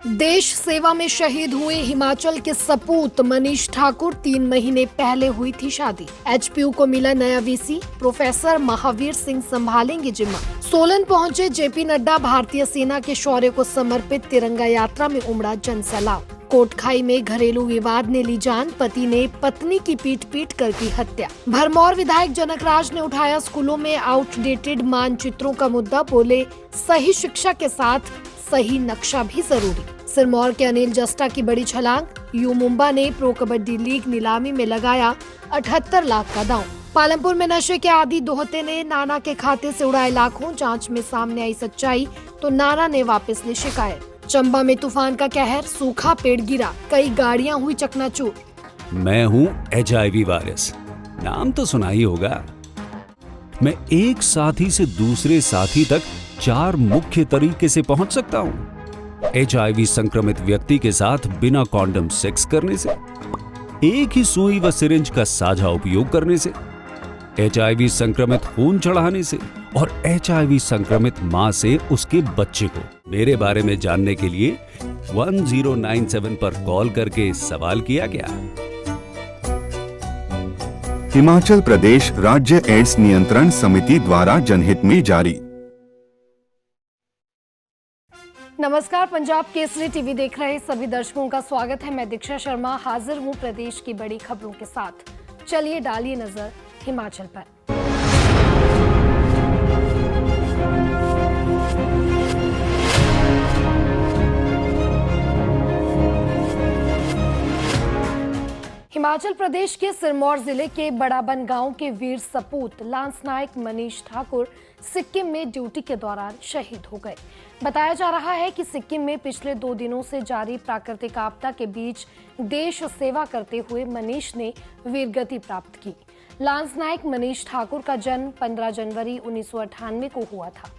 देश सेवा में शहीद हुए हिमाचल के सपूत मनीष ठाकुर 3 महीने पहले हुई थी शादी। एचपीयू को मिला नया वीसी, प्रोफेसर महावीर सिंह संभालेंगे जिम्मा। सोलन पहुंचे जेपी नड्डा, भारतीय सेना के शौर्य को समर्पित तिरंगा यात्रा में उमड़ा जनसैलाब। कोटखाई में घरेलू विवाद ने ली जान, पति ने पत्नी की पीट कर की हत्या। भरमौर विधायक जनकराज ने उठाया स्कूलों में आउटडेटेड मानचित्रों का मुद्दा, बोले सही शिक्षा के साथ सही नक्शा भी जरूरी। सिरमौर के अनिल जस्टा की बड़ी छलांग, यू मुंबा ने प्रो कबड्डी लीग नीलामी में लगाया 78 लाख का दांव। पालमपुर में नशे के आदी दोहते ने नाना के खाते से उड़ाए लाखों, जांच में सामने आई सच्चाई तो नाना ने वापस ली शिकायत। चंबा में तूफान का कहर, सूखा पेड़ गिरा, कई गाड़ियां हुई चकनाचूर। मैं हूँ HIV वायरस, नाम तो सुना ही होगा। मैं एक साथी से दूसरे साथी तक 4 मुख्य तरीके से पहुंच सकता हूं। HIV संक्रमित व्यक्ति के साथ बिना कॉन्डम सेक्स करने से, एक ही सुई व सिरिंज का साझा उपयोग करने से, HIV संक्रमित खून चढ़ाने से और HIV संक्रमित मां से उसके बच्चे को। मेरे बारे में जानने के लिए 1097 पर कॉल करके सवाल किया गया। हिमाचल प्रदेश राज्य एड्स नियंत्रण समिति द्वारा जनहित में जारी। नमस्कार, पंजाब केसरी टीवी देख रहे सभी दर्शकों का स्वागत है। मैं दीक्षा शर्मा हाजिर हूं प्रदेश की बड़ी खबरों के साथ। चलिए डालिए नजर हिमाचल पर। हिमाचल प्रदेश के सिरमौर जिले के बड़ाबन गांव के वीर सपूत लांस नायक मनीष ठाकुर सिक्किम में ड्यूटी के दौरान शहीद हो गए। बताया जा रहा है कि सिक्किम में पिछले 2 दिनों से जारी प्राकृतिक आपदा के बीच देश सेवा करते हुए मनीष ने वीरगति प्राप्त की। लांस नायक मनीष ठाकुर का जन्म 15 जनवरी 1998 को हुआ था।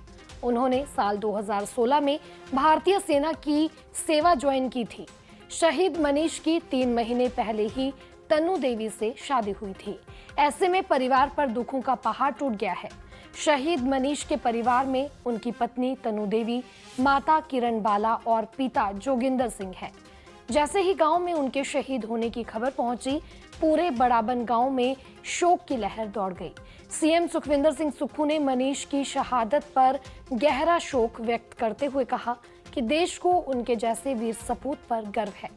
उन्होंने साल 2016 में भारतीय सेना की सेवा ज्वाइन की थी। शहीद मनीष की 3 महीने पहले ही तनु देवी से शादी हुई थी। ऐसे में परिवार पर दुखों का पहाड़ टूट गया है। शहीद मनीष के परिवार में उनकी पत्नी तनु देवी, माता किरण बाला और पिता जोगिंदर सिंह हैं। जैसे ही गांव में उनके शहीद होने की खबर पहुंची, पूरे बड़ाबन गांव में शोक की लहर दौड़ गई। सीएम सुखविंदर सिंह सुक्खू ने मनीष की शहादत पर गहरा शोक व्यक्त करते हुए कहा कि देश को उनके जैसे वीर सपूत पर गर्व है।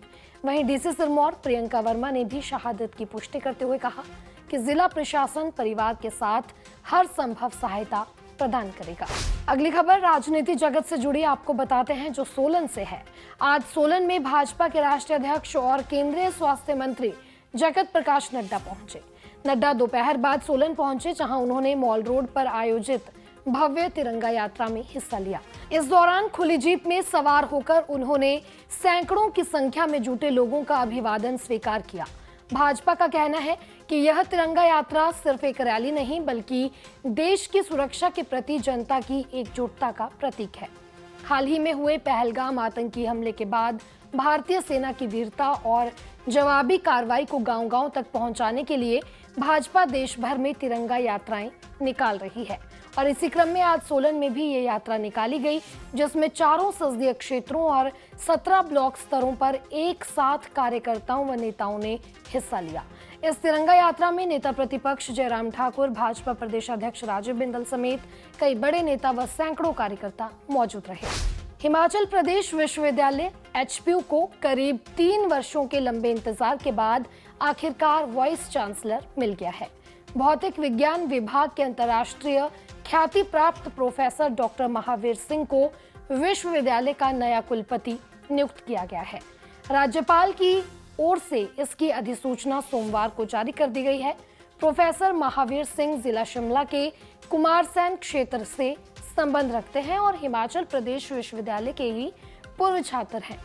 वहीं डीसी सिरमौर प्रियंका वर्मा ने भी शहादत की पुष्टि करते हुए कहा कि जिला प्रशासन परिवार के साथ हर संभव सहायता प्रदान करेगा। अगली खबर राजनीति जगत से जुड़ी आपको बताते हैं, जो सोलन से है। आज सोलन में भाजपा के राष्ट्रीय अध्यक्ष और केंद्रीय स्वास्थ्य मंत्री जगत प्रकाश नड्डा पहुंचे। नड्डा दोपहर बाद सोलन पहुंचे, जहां उन्होंने मॉल रोड पर आयोजित भव्य तिरंगा यात्रा में हिस्सा लिया। इस दौरान खुली जीप में सवार होकर उन्होंने सैकड़ों की संख्या में जुटे लोगों का अभिवादन स्वीकार किया। भाजपा का कहना है कि यह तिरंगा यात्रा सिर्फ एक रैली नहीं, बल्कि देश की सुरक्षा के प्रति जनता की एकजुटता का प्रतीक है। हाल ही में हुए पहलगाम आतंकी हमले के बाद भारतीय सेना की वीरता और जवाबी कार्रवाई को गांव-गांव तक पहुंचाने के लिए भाजपा देश भर में तिरंगा यात्राएं निकाल रही है और इसी क्रम में आज सोलन में भी ये यात्रा निकाली गई, जिसमें 4 संसदीय क्षेत्रों और 17 ब्लॉक स्तरों पर एक साथ कार्यकर्ताओं व नेताओं ने हिस्सा लिया। इस तिरंगा यात्रा में नेता प्रतिपक्ष जयराम ठाकुर, भाजपा प्रदेश अध्यक्ष राजीव बिंदल समेत कई बड़े नेता व सैकड़ों कार्यकर्ता मौजूद रहे। हिमाचल प्रदेश विश्वविद्यालय एचपीयू को करीब 3 वर्षों के लंबे इंतजार के बाद आखिरकार वाइस चांसलर मिल गया है। भौतिक विज्ञान विभाग के अंतर्राष्ट्रीय ख्याति प्राप्त प्रोफेसर डॉक्टर महावीर सिंह को विश्वविद्यालय का नया कुलपति नियुक्त किया गया है। राज्यपाल की ओर से इसकी अधिसूचना सोमवार को जारी कर दी गई है। प्रोफेसर महावीर सिंह जिला शिमला के कुमारसैन क्षेत्र से संबंध रखते हैं और हिमाचल प्रदेश विश्वविद्यालय के ही पूर्व छात्र हैं।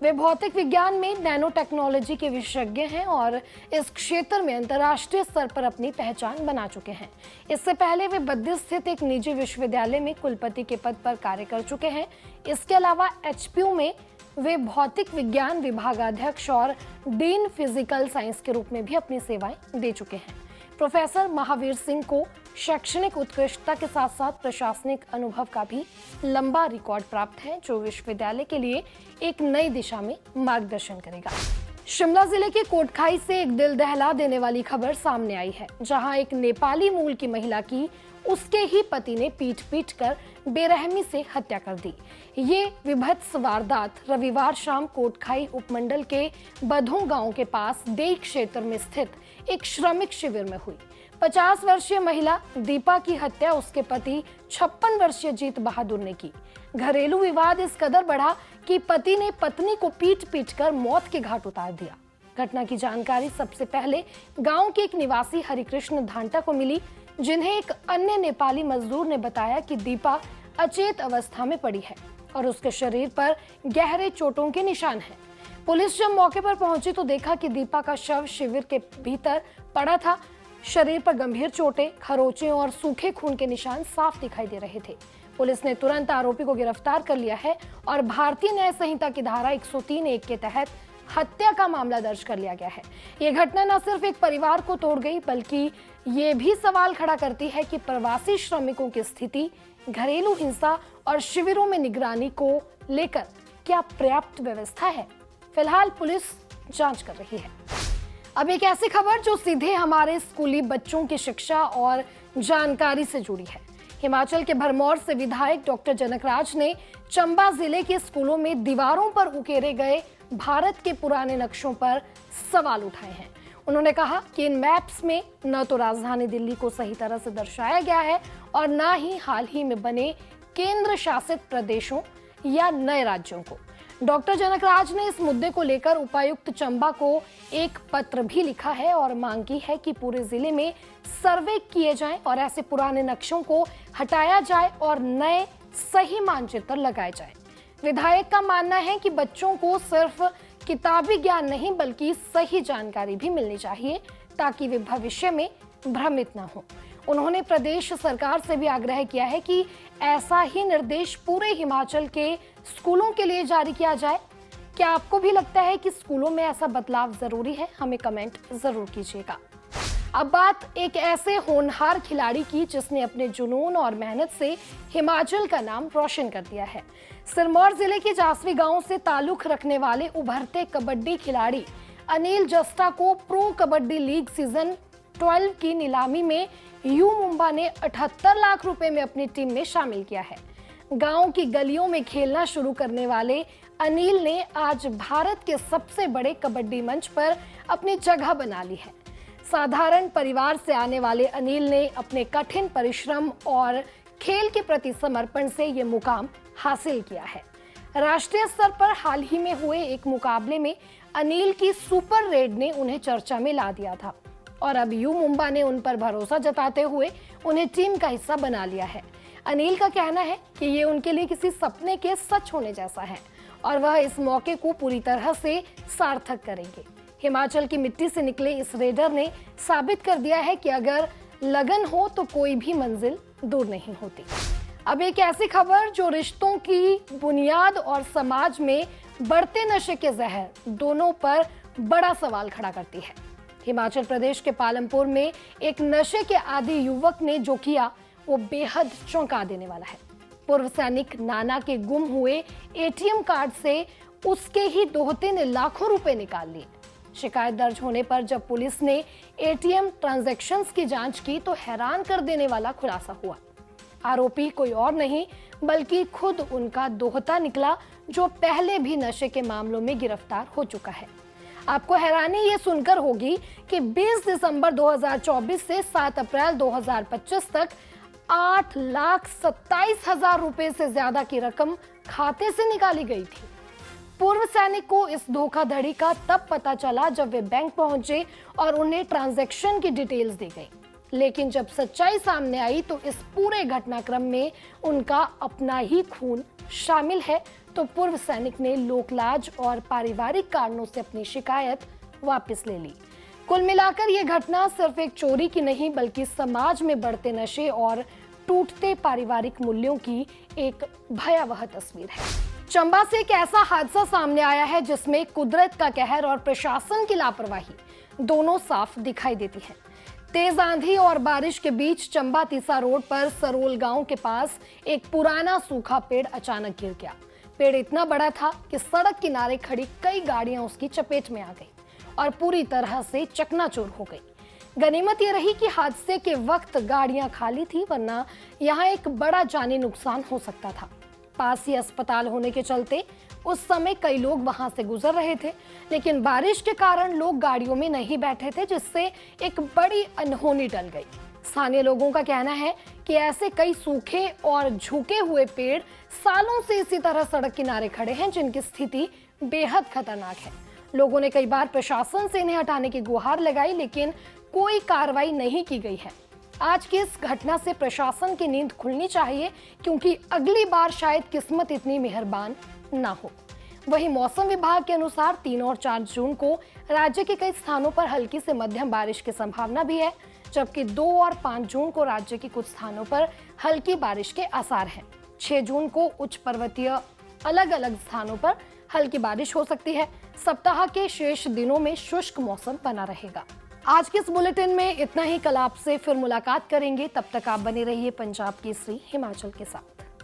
वे भौतिक विज्ञान में नैनो टेक्नोलॉजी के विशेषज्ञ हैं और इस क्षेत्र में अंतर्राष्ट्रीय स्तर पर अपनी पहचान बना चुके हैं। इससे पहले वे बद्दी स्थित एक निजी विश्वविद्यालय में कुलपति के पद पर कार्य कर चुके हैं। इसके अलावा एचपीयू में वे भौतिक विज्ञान विभागाध्यक्ष और डीन फिजिकल साइंस के रूप में भी अपनी सेवाएं दे चुके हैं। प्रोफेसर महावीर सिंह को शैक्षणिक उत्कृष्टता के साथ साथ प्रशासनिक अनुभव का भी लंबा रिकॉर्ड प्राप्त है, जो विश्वविद्यालय के लिए एक नई दिशा में मार्गदर्शन करेगा। शिमला जिले के कोटखाई से एक दिल दहला देने वाली खबर सामने आई है, जहां एक नेपाली मूल की महिला की उसके ही पति ने पीट कर बेरहमी से हत्या कर दी। ये विभत्स वारदात रविवार शाम कोटखाई उपमंडल के बधों गांव के पास देई क्षेत्र में स्थित एक श्रमिक शिविर में हुई। 50 वर्षीय महिला दीपा की हत्या उसके पति 56 वर्षीय जीत बहादुर ने की। घरेलू विवाद इस कदर बढ़ा कि पति ने पत्नी को पीट कर मौत के घाट उतार दिया। घटना की जानकारी सबसे पहले गांव के एक निवासी हरिकृष्ण धांटा को मिली, जिन्हें एक अन्य नेपाली मजदूर ने बताया कि दीपा अचेत अवस्था में पड़ी है और उसके शरीर पर गहरे चोटों के निशान हैं। पुलिस जब मौके पर पहुंची तो देखा कि दीपा का शव शिविर के भीतर पड़ा था। शरीर पर गंभीर चोटें, खरोंचे और सूखे खून के निशान साफ दिखाई दे रहे थे। पुलिस ने तुरंत आरोपी को गिरफ्तार कर लिया है और भारतीय न्याय संहिता की धारा 103(1) के तहत हत्या का मामला दर्ज कर लिया गया है। ये घटना न सिर्फ एक परिवार को तोड़ गई, बल्कि ये भी सवाल खड़ा करती है कि प्रवासी श्रमिकों की स्थिति, घरेलू हिंसा और शिविरों में निगरानी को लेकर क्या पर्याप्त व्यवस्था है। फिलहाल पुलिस जांच कर रही है। अब एक ऐसी खबर जो सीधे हमारे स्कूली बच्चों की शिक्षा और जानकारी से जुड़ी है। हिमाचल के भरमौर से विधायक डॉक्टर जनकराज ने चंबा जिले के स्कूलों में दीवारों पर उकेरे गए भारत के पुराने नक्शों पर सवाल उठाए हैं। उन्होंने कहा कि इन मैप्स में न तो राजधानी दिल्ली को सही तरह से दर्शाया गया है और न ही हाल ही में बने केंद्र शासित प्रदेशों या नए राज्यों को। डॉक्टर जनकराज ने इस मुद्दे को लेकर उपायुक्त चंबा को एक पत्र भी लिखा है और मांग की है कि पूरे जिले में सर्वे किए जाएं और ऐसे पुराने नक्शों को हटाया जाए और नए सही मानचित्र लगाए जाएं। विधायक का मानना है कि बच्चों को सिर्फ किताबी ज्ञान नहीं बल्कि सही जानकारी भी मिलनी चाहिए ताकि वे भविष्य में भ्रमित न हो। उन्होंने प्रदेश सरकार से भी आग्रह किया है कि ऐसा ही निर्देश पूरे हिमाचल के स्कूलों के लिए जारी किया जाए। क्या आपको भी लगता है कि स्कूलों में ऐसा बदलाव जरूरी है? हमें कमेंट जरूर कीजिएगा। अब बात एक ऐसे होनहार खिलाड़ी की जिसने अपने जुनून और मेहनत से हिमाचल का नाम रोशन कर दिया है। सिरमौर जिले के जासवी गांव से ताल्लुक रखने वाले उभरते कबड्डी खिलाड़ी अनिल जस्टा को प्रो कबड्डी लीग सीजन 12 की नीलामी में यू मुंबा ने 78 लाख रुपए में अपनी टीम में शामिल किया है। गांव की गलियों में खेलना शुरू करने वाले अनिल ने आज भारत के सबसे बड़े कबड्डी मंच पर अपनी जगह बना ली है। साधारण परिवार से आने वाले अनिल ने अपने कठिन परिश्रम और खेल के प्रति समर्पण से ये मुकाम हासिल किया है। राष्ट्रीय स्तर पर हाल ही में हुए एक मुकाबले में अनिल की सुपर रेड ने उन्हें चर्चा में ला दिया था और अब यू मुंबा ने उन पर भरोसा जताते हुए उन्हें टीम का हिस्सा बना लिया है। अनिल का कहना है कि ये उनके लिए किसी सपने के सच होने जैसा है और वह इस मौके को पूरी तरह से सार्थक करेंगे। हिमाचल की मिट्टी से निकले इस रेडर ने साबित कर दिया है कि अगर लगन हो तो कोई भी मंजिल दूर नहीं होती। अब एक ऐसी खबर जो रिश्तों की बुनियाद और समाज में बढ़ते नशे के जहर दोनों पर बड़ा सवाल खड़ा करती है। हिमाचल प्रदेश के पालमपुर में एक नशे के आदी युवक ने जो किया वो बेहद चौंका देने वाला है। पूर्व सैनिक नाना के गुम हुए एटीएम कार्ड से उसके ही दोहते ने लाखों रुपए निकाल लिए। शिकायत दर्ज होने पर जब पुलिस ने एटीएम ट्रांजैक्शंस की जांच की तो हैरान कर देने वाला खुलासा हुआ। आरोपी कोई और नहीं बल्कि खुद उनका दोहता निकला, जो पहले भी नशे के मामलों में गिरफ्तार हो चुका है। आपको हैरानी ये सुनकर होगी कि 20 दिसंबर 2024 से 7 अप्रैल 2025 तक 8,27,000 रुपए से ज्यादा की रकम खाते से निकाली गई थी। पूर्व सैनिक को इस धोखाधड़ी का तब पता चला जब वे बैंक पहुंचे और उन्हें ट्रांजैक्शन की डिटेल्स दी गई। लेकिन जब सच्चाई सामने आई तो इस पूरे घटनाक्रम में उनका अपना ही खून शामिल है। तो पूर्व सैनिक ने लोकलाज और पारिवारिक कारणों से अपनी शिकायत वापस ले ली। कुल मिलाकर यह घटना सिर्फ एक चोरी की नहीं बल्कि समाज में बढ़ते नशे और टूटते पारिवारिक मूल्यों की एक भयावह तस्वीर है। चंबा से एक ऐसा हादसा सामने आया है जिसमें कुदरत का कहर और प्रशासन की लापरवाही दोनों साफ दिखाई देती है। तेज आंधी और बारिश के बीच चंबा तीसा रोड पर सरोल गांव के पास एक पुराना सूखा पेड़ अचानक गिर गया। पेड़ इतना बड़ा था कि सड़क किनारे खड़ी कई गाड़ियां उसकी चपेट में आ गई और पूरी तरह से चकनाचूर हो गई। गनीमत ये रही कि हादसे के वक्त गाड़ियां खाली थी, वरना यहां एक बड़ा जानी नुकसान हो सकता था। पास ही अस्पताल होने के चलते उस समय कई लोग वहां से गुजर रहे थे, लेकिन बारिश के कारण लोग गाड़ियों में नहीं बैठे थे, जिससे एक बड़ी अनहोनी टल गई। स्थानीय लोगों का कहना है कि ऐसे कई सूखे और झुके हुए पेड़ सालों से इसी तरह सड़क किनारे खड़े हैं, जिनकी स्थिति बेहद खतरनाक है। लोगों ने कई बार प्रशासन से इन्हें हटाने की गुहार लगाई, लेकिन कोई कार्रवाई नहीं की गई है। आज की इस घटना से प्रशासन की नींद खुलनी चाहिए, क्योंकि अगली बार शायद किस्मत इतनी मेहरबान ना हो। वहीं मौसम विभाग के अनुसार 3 और 4 जून को राज्य के कई स्थानों पर हल्की से मध्यम बारिश की संभावना भी है, जबकि 2 और 5 जून को राज्य के कुछ स्थानों पर हल्की बारिश के आसार हैं। 6 जून को उच्च पर्वतीय अलग अलग स्थानों पर हल्की बारिश हो सकती है। सप्ताह के शेष दिनों में शुष्क मौसम बना रहेगा। आज के इस बुलेटिन में इतना ही। कल आपसे फिर मुलाकात करेंगे, तब तक आप बने रहिए पंजाब केसरी हिमाचल के साथ।